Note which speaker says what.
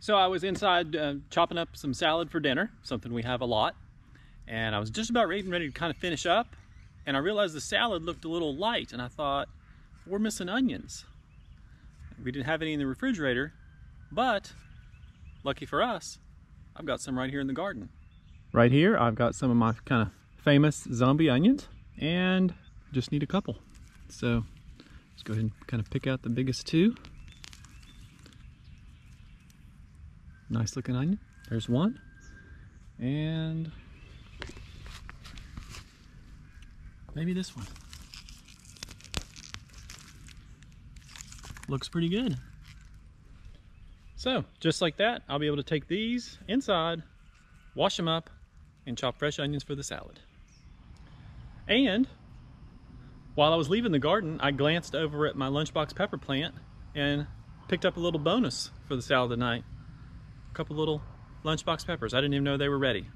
Speaker 1: So I was inside chopping up some salad for dinner, something we have a lot. And I was just about ready to kind of finish up. And I realized the salad looked a little light. And I thought, we're missing onions. We didn't have any in the refrigerator. But, lucky for us, I've got some right here in the garden. Right here, I've got some of my kind of famous zombie onions. And just need a couple. So, let's go ahead and kind of pick out the biggest two. Nice looking onion. There's one. And maybe this one. Looks pretty good. So, just like that, I'll be able to take these inside, wash them up, and chop fresh onions for the salad. And while I was leaving the garden, I glanced over at my lunchbox pepper plant and picked up a little bonus for the salad tonight. A couple little lunchbox peppers. I didn't even know they were ready.